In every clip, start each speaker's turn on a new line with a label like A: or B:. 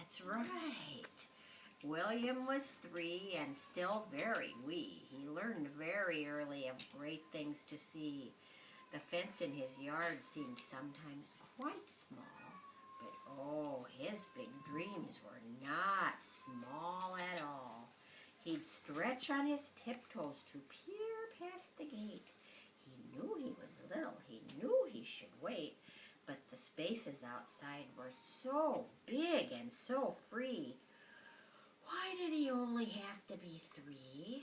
A: That's right. William was 3 and still very wee. He learned very early of great things to see. The fence in his yard seemed sometimes quite small, but oh, his big dreams were not small at all. He'd stretch on his tiptoes to peer past the gate. He knew he was little. He knew he should wait, but the spaces outside were so big and so free. Why did he only have to be 3?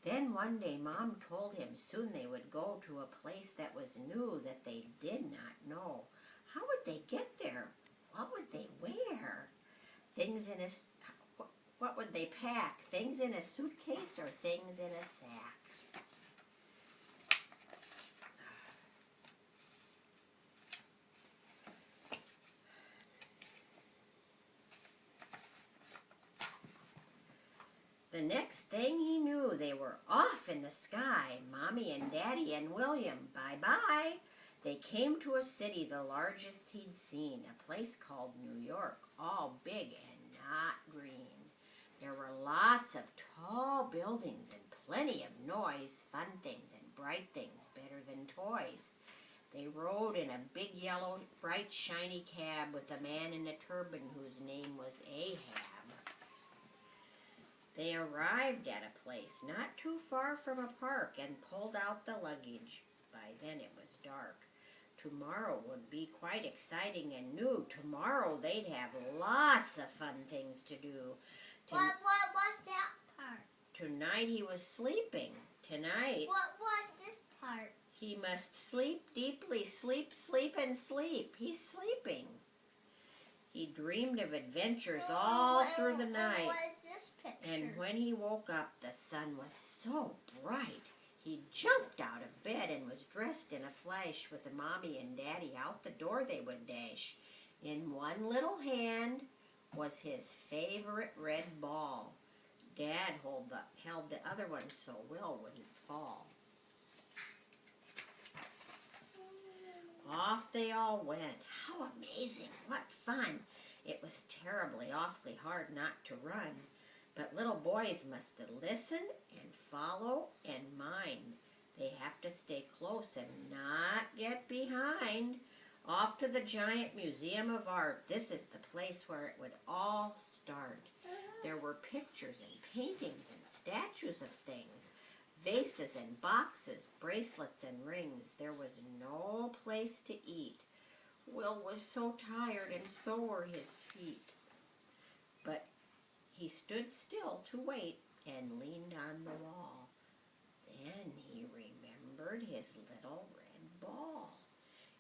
A: Then one day Mom told him soon they would go to a place that was new that they did not know. How would they get there? What would they wear? What would they pack? Things in a suitcase or things in a sack? The next thing he knew, they were off in the sky, Mommy and Daddy and William. Bye-bye. They came to a city, the largest he'd seen, a place called New York, all big and not green. There were lots of tall buildings and plenty of noise, fun things and bright things, better than toys. They rode in a big yellow, bright, shiny cab with a man in a turban whose name was Ahab. They arrived at a place not too far from a park and pulled out the luggage. By then it was dark. Tomorrow would be quite exciting and new. Tomorrow they'd have lots of fun things to do.
B: What was that part?
A: Tonight he was sleeping. Tonight.
B: What was this part?
A: He must sleep deeply. Sleep, sleep, and sleep. He's sleeping. He dreamed of adventures all through the night.
B: What is this picture?
A: And when he woke up, the sun was so bright. He jumped out of bed and was dressed in a flash. With the Mommy and Daddy out the door they would dash. In one little hand was his favorite red ball. Dad held the other one so Will wouldn't fall. Off they all went. How amazing! What fun! It was terribly, awfully hard not to run. But little boys must listen and follow and mind. They have to stay close and not get behind. Off to the giant Museum of Art. This is the place where it would all start. There were pictures and paintings and statues of things. Vases and boxes, bracelets and rings. There was no place to eat. Will was so tired and so were his feet. But he stood still to wait and leaned on the wall. Then he remembered his little red ball.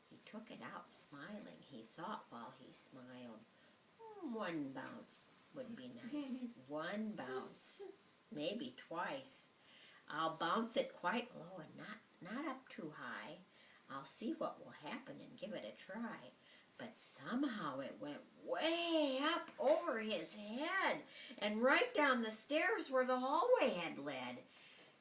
A: He took it out smiling. He thought while he smiled, one bounce would be nice. One bounce, maybe twice. I'll bounce it quite low and not up too high. I'll see what will happen and give it a try. But somehow it went way up over his head and right down the stairs where the hallway had led.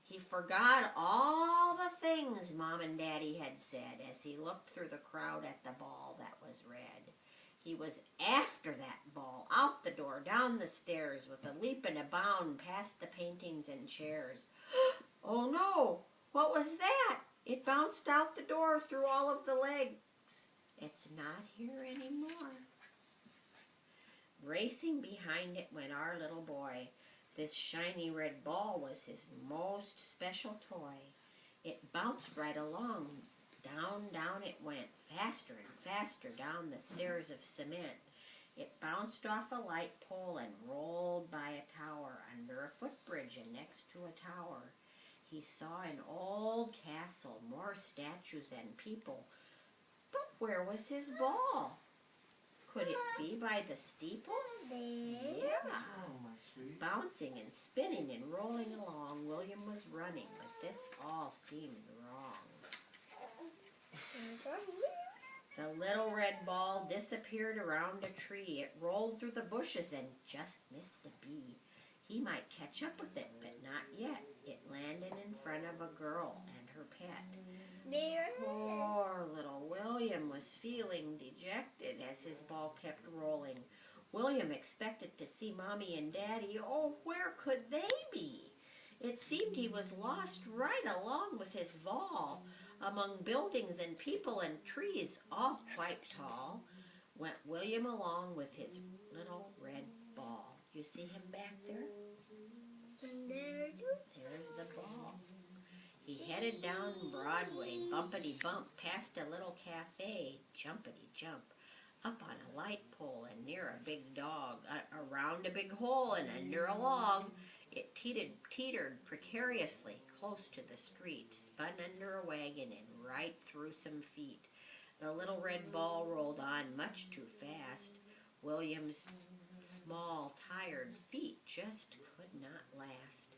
A: He forgot all the things Mom and Daddy had said as he looked through the crowd at the ball that was red. He was after that ball, out the door, down the stairs, with a leap and a bound past the paintings and chairs. Oh no! What was that? It bounced out the door through all of the legs. It's not here anymore. Racing behind it went our little boy. This shiny red ball was his most special toy. It bounced right along. Down, down it went, faster and faster down the stairs of cement. It bounced off a light pole and rolled by a tower, under a footbridge and next to a tower. He saw an old castle, more statues and people. But where was his ball? Could it be by the steeple? Yeah. Bouncing and spinning and rolling along, William was running, but this all seemed wrong. The little red ball disappeared around a tree. It rolled through the bushes and just missed a bee. He might catch up with it, but not yet. It landed in front of a girl and her pet. Poor little William was feeling dejected as his ball kept rolling. William expected to see Mommy and Daddy. Oh, where could they be? It seemed he was lost right along with his ball. Among buildings and people and trees, all quite tall, went William along with his little red ball. You see him back there?
B: And
A: There's the ball. He headed down Broadway, bumpity bump, past a little cafe, jumpity jump, up on a light pole and near a big dog, around a big hole and under a log. It teetered precariously close to the street, spun under a wagon and right through some feet. The little red ball rolled on much too fast. William's small, tired feet just could not last.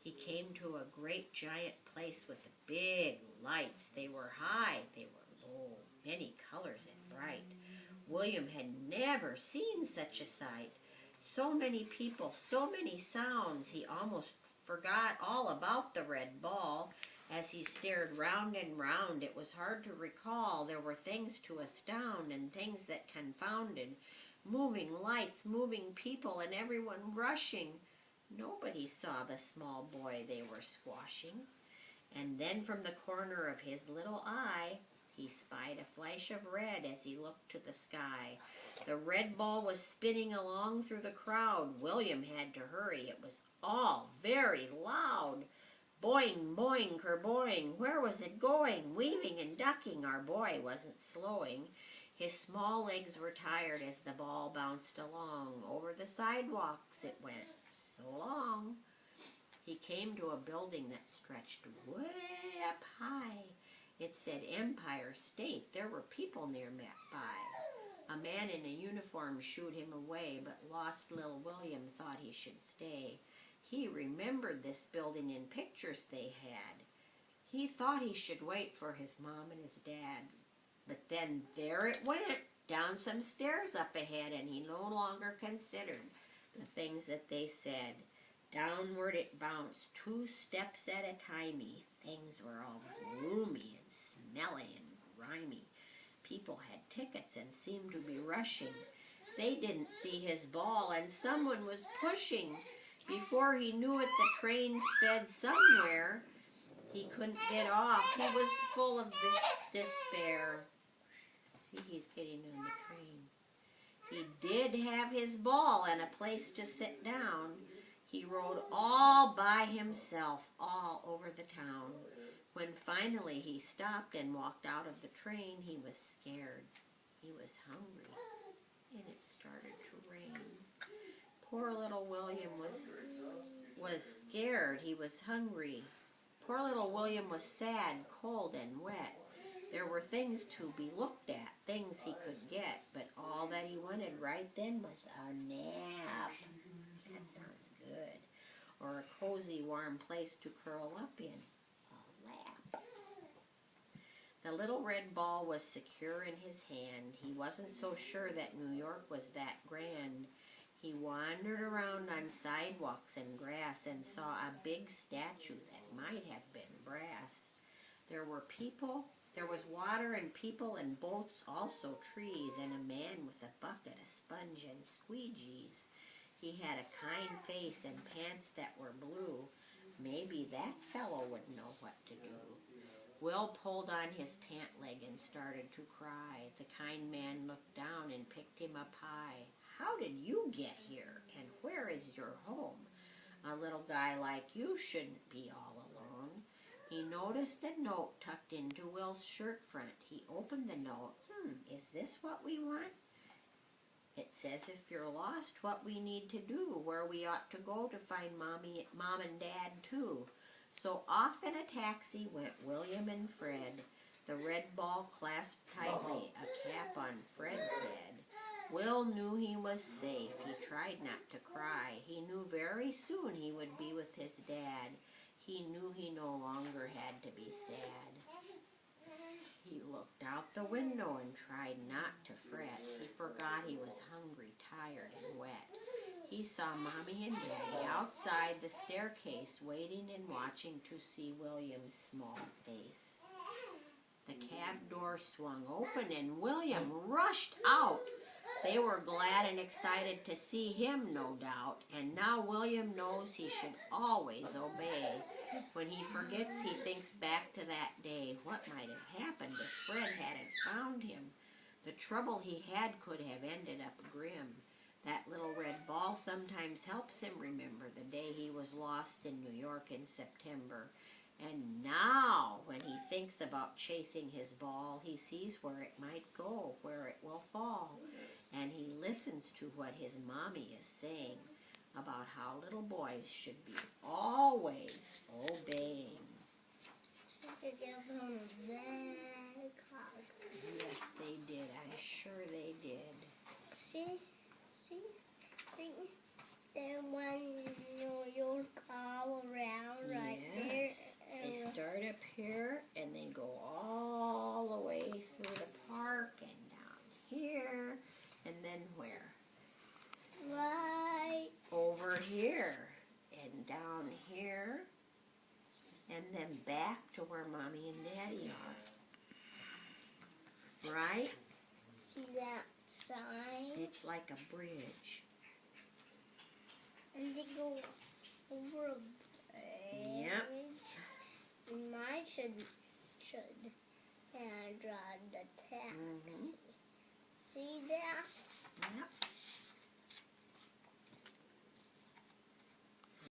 A: He came to a great giant place with big lights. They were high, they were low, many colors and bright. William had never seen such a sight. So many people, so many sounds, he almost forgot all about the red ball. As he stared round and round, it was hard to recall. There were things to astound and things that confounded. Moving lights, moving people, and everyone rushing. Nobody saw the small boy they were squashing. And then from the corner of his little eye, he spied a flash of red as he looked to the sky. The red ball was spinning along through the crowd. William had to hurry. It was all very loud. Boing, boing, kerboing. Where was it going? Weaving and ducking. Our boy wasn't slowing. His small legs were tired as the ball bounced along. Over the sidewalks it went, so long. He came to a building that stretched way up high. It said Empire State. There were people nearby. A man in a uniform shooed him away, but lost little William thought he should stay. He remembered this building in pictures they had. He thought he should wait for his mom and his dad. But then there it went, down some stairs up ahead, and he no longer considered the things that they said. Downward it bounced, 2 steps at a timey. Things were all gloomy and smelly and grimy. People had tickets and seemed to be rushing. They didn't see his ball, and someone was pushing. Before he knew it, the train sped somewhere. He couldn't get off. He was full of despair. See, he's getting on the train. He did have his ball and a place to sit down. He rode all by himself all over the town. When finally he stopped and walked out of the train, he was scared. He was hungry, and it started to rain. Poor little William was scared. He was hungry. Poor little William was sad, cold, and wet. There were things to be looked at, things he could get, but all that he wanted right then was a nap. That sounds good. Or a cozy, warm place to curl up in, a lap. The little red ball was secure in his hand. He wasn't so sure that New York was that grand. He wandered around on sidewalks and grass and saw a big statue that might have been brass. There were people, there was water and people and boats, also trees, and a man with a bucket, a sponge, and squeegees. He had a kind face and pants that were blue. Maybe that fellow would know what to do. Will pulled on his pant leg and started to cry. The kind man looked down and picked him up high. How did you get here, and where is your home? A little guy like you shouldn't be all alone. He noticed a note tucked into Will's shirt front. He opened the note. Is this what we want? It says if you're lost, what we need to do, where we ought to go to find Mom and Dad too. So off in a taxi went William and Fred, the red ball clasped tightly, a cap on Fred's head. Will knew he was safe. He tried not to cry. He knew very soon he would be with his dad. He knew he no longer had to be sad. He looked out the window and tried not to fret. He forgot he was hungry, tired, and wet. He saw Mommy and Daddy outside the staircase, waiting and watching to see William's small face. The cab door swung open and William rushed out. They were glad and excited to see him, no doubt, and now William knows he should always obey. When he forgets, he thinks back to that day. What might have happened if Fred hadn't found him? The trouble he had could have ended up grim. That little red ball sometimes helps him remember the day he was lost in New York in September. And now, when he thinks about chasing his ball, he sees where it might go, where it will fall. And he listens to what his mommy is saying about how little boys should be always obeying.
B: Should give him a big hug.
A: Yes, they did. I'm sure they did.
B: See, there one New York all around right there.
A: Yes. They start up here and they go all the way through the park and down here. And then where?
B: Right.
A: Over here and down here. And then back to where Mommy and Daddy are. Right?
B: See that sign?
A: It's like a bridge.
B: And they go over a bridge.
A: Yep.
B: And mine should drive the taxi.
A: Mm-hmm.
B: See that?
A: Yep.